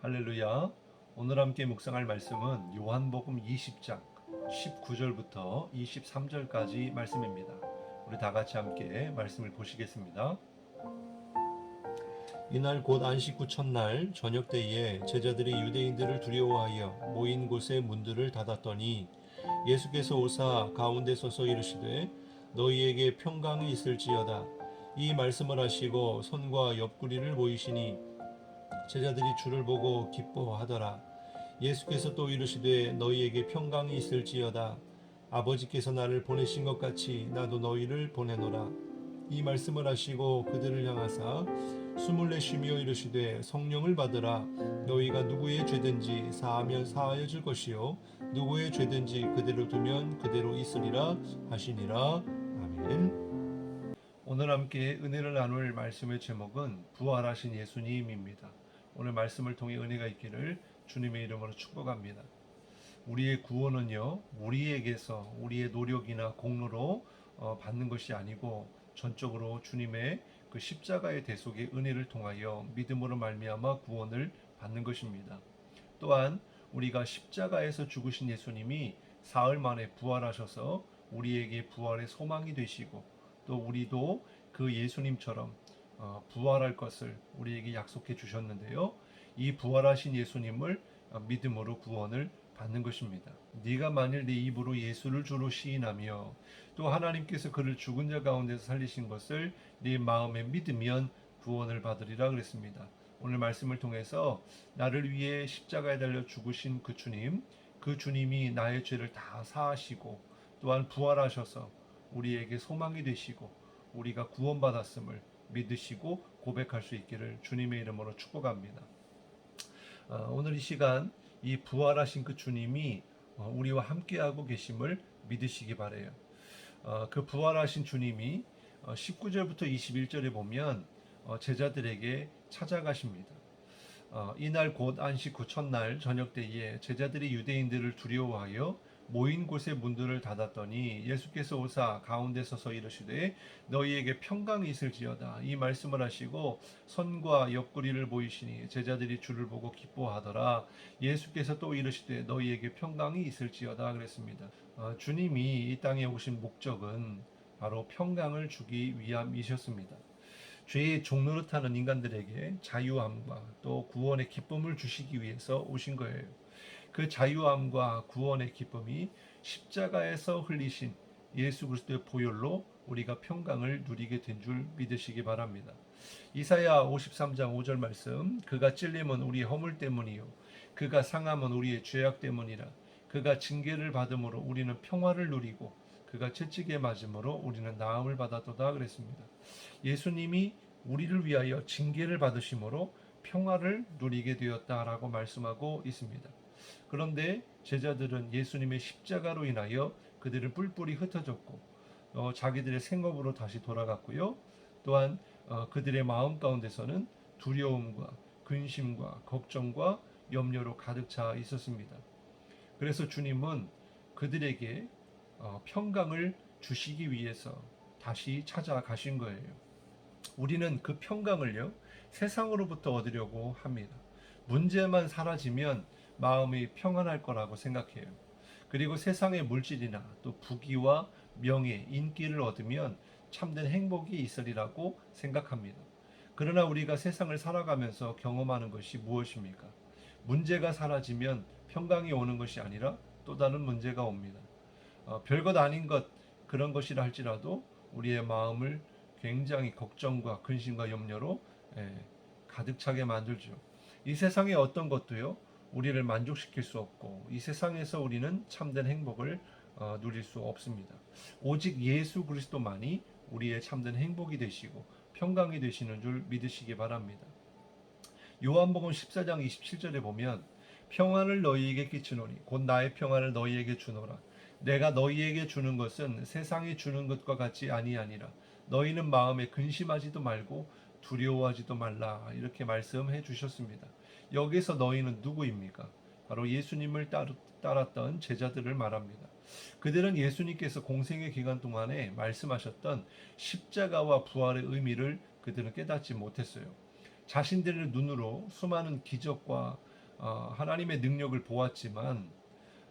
할렐루야. 오늘 함께 묵상할 말씀은 요한복음 20장 19절부터 23절까지 말씀입니다. 우리 다 같이 함께 말씀을 보시겠습니다. 이날 곧 안식 후 첫날 저녁 때에 제자들이 유대인들을 두려워하여 모인 곳의 문들을 닫았더니 예수께서 오사 가운데 서서 이르시되 너희에게 평강이 있을지어다. 이 말씀을 하시고 손과 옆구리를 보이시니 제자들이 주를 보고 기뻐하더라. 예수께서 또 이르시되 너희에게 평강이 있을지어다. 아버지께서 나를 보내신 것 같이 나도 너희를 보내노라. 이 말씀을 하시고 그들을 향하사 숨을 내쉬며 이르시되 성령을 받으라. 너희가 누구의 죄든지 사하면 사하여 줄 것이요 누구의 죄든지 그대로 두면 그대로 있으리라 하시니라. 아멘. 오늘 함께 은혜를 나눌 말씀의 제목은 부활하신 예수님입니다. 오늘 말씀을 통해 은혜가 있기를 주님의 이름으로 축복합니다. 우리의 구원은요, 우리에게서 우리의 노력이나 공로로 받는 것이 아니고 전적으로 주님의 그 십자가의 대속의 은혜를 통하여 믿음으로 말미암아 구원을 받는 것입니다. 또한 우리가 십자가에서 죽으신 예수님이 사흘 만에 부활하셔서 우리에게 부활의 소망이 되시고 또 우리도 그 예수님처럼 부활할 것을 우리에게 약속해 주셨는데요. 이 부활하신 예수님을 믿음으로 구원을 받는 것입니다. 네가 만일 네 입으로 예수를 주로 시인하며 또 하나님께서 그를 죽은 자 가운데서 살리신 것을 네 마음에 믿으면 구원을 받으리라 그랬습니다. 오늘 말씀을 통해서 나를 위해 십자가에 달려 죽으신 그 주님이 나의 죄를 다 사하시고 또한 부활하셔서 우리에게 소망이 되시고 우리가 구원받았음을 믿으시고 고백할 수 있기를 주님의 이름으로 축복합니다. 오늘 이 시간 이 부활하신 그 주님이 우리와 함께하고 계심을 믿으시기 바래요. 그 부활하신 주님이 19절부터 21절에 보면 제자들에게 찾아가십니다. 이날 곧 안식 후 첫날 저녁 때에 제자들이 유대인들을 두려워하여 모인 곳의 문들을 닫았더니 예수께서 오사 가운데 서서 이르시되 너희에게 평강이 있을지어다. 이 말씀을 하시고 손과 옆구리를 보이시니 제자들이 주를 보고 기뻐하더라. 예수께서 또 이르시되 너희에게 평강이 있을지어다 그랬습니다. 주님이 이 땅에 오신 목적은 바로 평강을 주기 위함이셨습니다. 죄의 종노릇하는 인간들에게 자유함과 또 구원의 기쁨을 주시기 위해서 오신 거예요. 그 자유함과 구원의 기쁨이 십자가에서 흘리신 예수 그리스도의 보혈로 우리가 평강을 누리게 된 줄 믿으시기 바랍니다. 이사야 53장 5절 말씀, 그가 찔림은 우리의 허물 때문이요 그가 상함은 우리의 죄악 때문이라. 그가 징계를 받음으로 우리는 평화를 누리고 그가 채찍에 맞음으로 우리는 나음을 받았도다 그랬습니다. 예수님이 우리를 위하여 징계를 받으심으로 평화를 누리게 되었다라고 말씀하고 있습니다. 그런데 제자들은 예수님의 십자가로 인하여 그들은 뿔뿔이 흩어졌고 자기들의 생업으로 다시 돌아갔고요. 또한 그들의 마음 가운데서는 두려움과 근심과 걱정과 염려로 가득 차 있었습니다. 그래서 주님은 그들에게 평강을 주시기 위해서 다시 찾아가신 거예요. 우리는 그 평강을요, 세상으로부터 얻으려고 합니다. 문제만 사라지면 마음이 평안할 거라고 생각해요. 그리고 세상의 물질이나 또 부귀와 명예, 인기를 얻으면 참된 행복이 있으리라고 생각합니다. 그러나 우리가 세상을 살아가면서 경험하는 것이 무엇입니까? 문제가 사라지면 평강이 오는 것이 아니라 또 다른 문제가 옵니다. 별것 아닌 것 그런 것이라 할지라도 우리의 마음을 굉장히 걱정과 근심과 염려로 가득 차게 만들죠. 이 세상의 어떤 것도요 우리를 만족시킬 수 없고 이 세상에서 우리는 참된 행복을 누릴 수 없습니다. 오직 예수 그리스도만이 우리의 참된 행복이 되시고 평강이 되시는 줄 믿으시기 바랍니다. 요한복음 14장 27절에 보면 평안을 너희에게 끼치노니 곧 나의 평안을 너희에게 주노라. 내가 너희에게 주는 것은 세상이 주는 것과 같이 아니하니라. 너희는 마음에 근심하지도 말고 두려워하지도 말라. 이렇게 말씀해 주셨습니다. 여기서 너희는 누구입니까? 바로 예수님을 따랐던 제자들을 말합니다. 그들은 예수님께서 공생의 기간 동안에 말씀하셨던 십자가와 부활의 의미를 그들은 깨닫지 못했어요. 자신들의 눈으로 수많은 기적과 하나님의 능력을 보았지만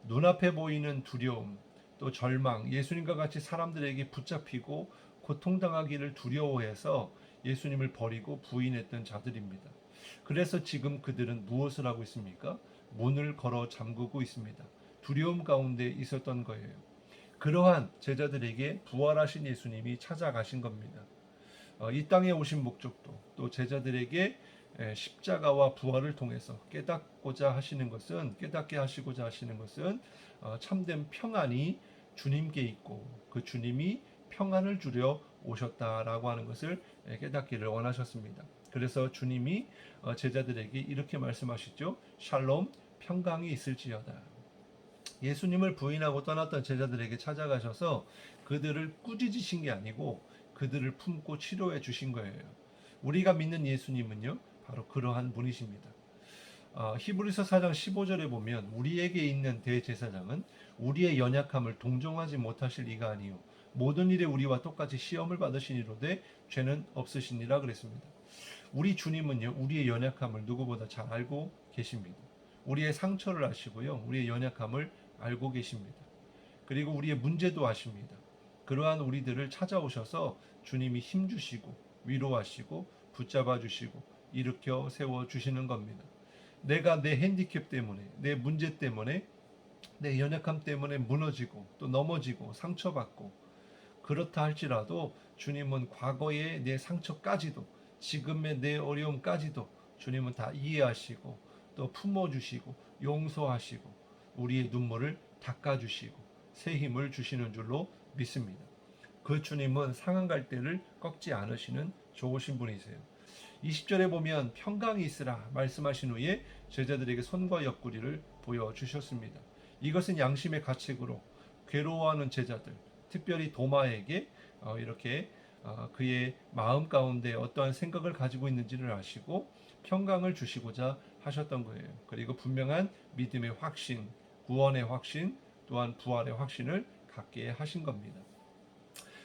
눈앞에 보이는 두려움, 또 절망, 예수님과 같이 사람들에게 붙잡히고 고통당하기를 두려워해서 예수님을 버리고 부인했던 자들입니다. 그래서 지금 그들은 무엇을 하고 있습니까? 문을 걸어 잠그고 있습니다. 두려움 가운데 있었던 거예요. 그러한 제자들에게 부활하신 예수님이 찾아가신 겁니다. 이 땅에 오신 목적도 또 제자들에게 십자가와 부활을 통해서 깨닫게 하시고자 하시는 것은 참된 평안이 주님께 있고 그 주님이 평안을 주려 오셨다라고 하는 것을 깨닫기를 원하셨습니다. 그래서 주님이 제자들에게 이렇게 말씀하시죠. 샬롬, 평강이 있을지어다. 예수님을 부인하고 떠났던 제자들에게 찾아가셔서 그들을 꾸짖으신 게 아니고 그들을 품고 치료해 주신 거예요. 우리가 믿는 예수님은요, 바로 그러한 분이십니다. 히브리서 4장 15절에 보면 우리에게 있는 대제사장은 우리의 연약함을 동정하지 못하실 이가 아니요 모든 일에 우리와 똑같이 시험을 받으시니로되 죄는 없으시니라 그랬습니다. 우리 주님은요, 우리의 연약함을 누구보다 잘 알고 계십니다. 우리의 상처를 아시고요, 우리의 연약함을 알고 계십니다. 그리고 우리의 문제도 아십니다. 그러한 우리들을 찾아오셔서 주님이 힘 주시고 위로하시고 붙잡아 주시고 일으켜 세워 주시는 겁니다. 내가 내 핸디캡 때문에, 내 문제 때문에, 내 연약함 때문에 무너지고 또 넘어지고 상처받고 그렇다 할지라도 주님은 과거의 내 상처까지도 지금의 내 어려움까지도 주님은 다 이해하시고 또 품어주시고 용서하시고 우리의 눈물을 닦아주시고 새 힘을 주시는 줄로 믿습니다. 그 주님은 상한 갈대를 꺾지 않으시는 좋으신 분이세요. 20절에 보면 평강이 있으라 말씀하신 후에 제자들에게 손과 옆구리를 보여주셨습니다. 이것은 양심의 가책으로 괴로워하는 제자들, 특별히 도마에게 이렇게 그의 마음 가운데 어떠한 생각을 가지고 있는지를 아시고 평강을 주시고자 하셨던 거예요. 그리고 분명한 믿음의 확신, 구원의 확신, 또한 부활의 확신을 갖게 하신 겁니다.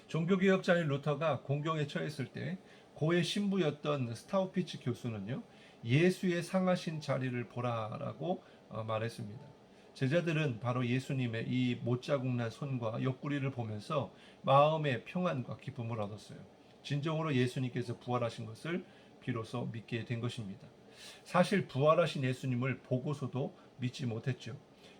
종교개혁자인 루터가 공경에 처했을 때 고의 신부였던 스타우피츠 교수는요, 예수의 상하신 자리를 보라라고 말했습니다. 제자들은 바로 예수님의 이 못자국난 손과 옆구리를 보면서 마음의 평안과 기쁨을 얻었어요. 진정으로 예수님께서 부활하신 것을 비로소 믿게 된 것입니다. 사실 부활하신 예수님을 보고서도 믿지 못했죠.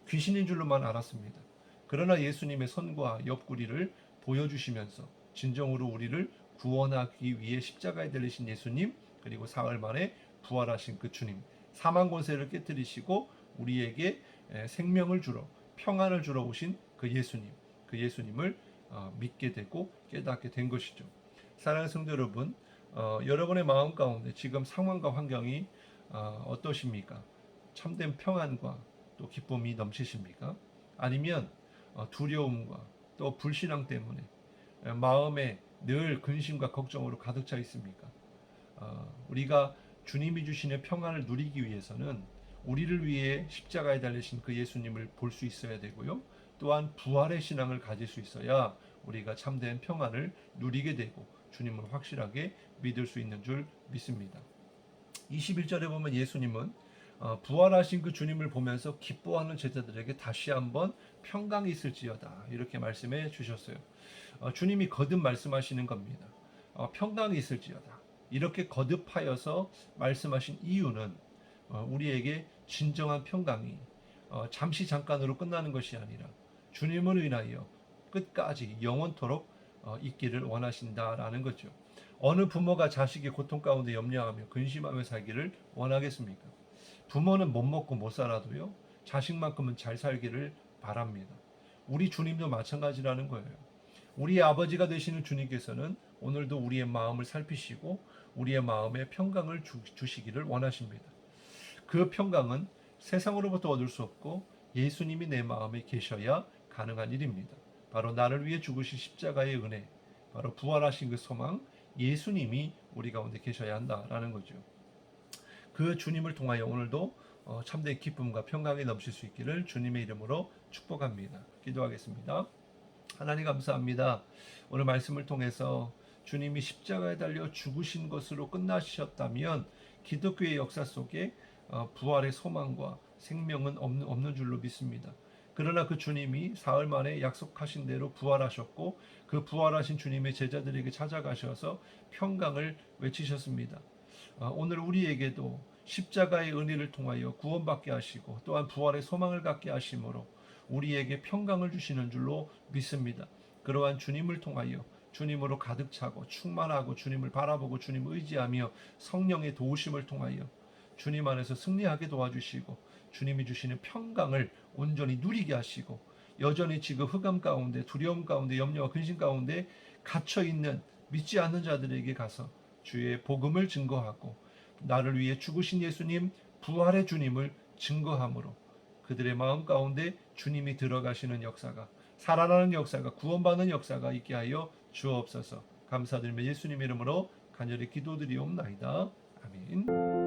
귀신인 줄로만 알았습니다. 그러나 예수님의 손과 옆구리를 보여주시면서 진정으로 우리를 구원하기 위해 십자가에 달리신 예수님, 그리고 사흘 만에 부활하신 그 주님, 사망 권세를 깨뜨리시고 우리에게 생명을 주러, 평안을 주러 오신 그 예수님을 믿게 되고 깨닫게 된 것이죠. 사랑하는 성도 여러분, 여러분의 마음 가운데 지금 상황과 환경이 어떠십니까? 참된 평안과 또 기쁨이 넘치십니까? 아니면 두려움과 또 불신앙 때문에 마음에 늘 근심과 걱정으로 가득 차 있습니까? 우리가 주님이 주시는 평안을 누리기 위해서는 우리를 위해 십자가에 달리신 그 예수님을 볼 수 있어야 되고요. 또한 부활의 신앙을 가질 수 있어야 우리가 참된 평안을 누리게 되고 주님을 확실하게 믿을 수 있는 줄 믿습니다. 21절에 보면 예수님은 부활하신 그 주님을 보면서 기뻐하는 제자들에게 다시 한번 평강이 있을지어다 이렇게 말씀해 주셨어요. 주님이 거듭 말씀하시는 겁니다. 평강이 있을지어다 이렇게 거듭하여서 말씀하신 이유는 우리에게 진정한 평강이 잠시 잠깐으로 끝나는 것이 아니라 주님을 인하여 끝까지 영원토록 있기를 원하신다라는 거죠. 어느 부모가 자식의 고통 가운데 염려하며 근심하며 살기를 원하겠습니까? 부모는 못 먹고 못 살아도요, 자식만큼은 잘 살기를 바랍니다. 우리 주님도 마찬가지라는 거예요. 우리의 아버지가 되시는 주님께서는 오늘도 우리의 마음을 살피시고 우리의 마음에 평강을 주시기를 원하십니다. 그 평강은 세상으로부터 얻을 수 없고 예수님이 내 마음에 계셔야 가능한 일입니다. 바로 나를 위해 죽으신 십자가의 은혜, 바로 부활하신 그 소망, 예수님이 우리 가운데 계셔야 한다라는 거죠. 그 주님을 통하여 오늘도 참된 기쁨과 평강이 넘칠 수 있기를 주님의 이름으로 축복합니다. 기도하겠습니다. 하나님 감사합니다. 오늘 말씀을 통해서 주님이 십자가에 달려 죽으신 것으로 끝나셨다면 기독교의 역사 속에 부활의 소망과 생명은 없는 줄로 믿습니다. 그러나 그 주님이 사흘 만에 약속하신 대로 부활하셨고 그 부활하신 주님의 제자들에게 찾아가셔서 평강을 외치셨습니다. 오늘 우리에게도 십자가의 은혜를 통하여 구원받게 하시고 또한 부활의 소망을 갖게 하심으로 우리에게 평강을 주시는 줄로 믿습니다. 그러한 주님을 통하여 주님으로 가득 차고 충만하고 주님을 바라보고 주님을 의지하며 성령의 도우심을 통하여 주님 안에서 승리하게 도와주시고 주님이 주시는 평강을 온전히 누리게 하시고 여전히 지금 흑암 가운데 두려움 가운데 염려와 근심 가운데 갇혀있는 믿지 않는 자들에게 가서 주의 복음을 증거하고 나를 위해 죽으신 예수님 부활의 주님을 증거함으로 그들의 마음 가운데 주님이 들어가시는 역사가 살아나는 역사가 구원받는 역사가 있게 하여 주옵소서. 감사드리며 예수님 이름으로 간절히 기도드리옵나이다. 아멘.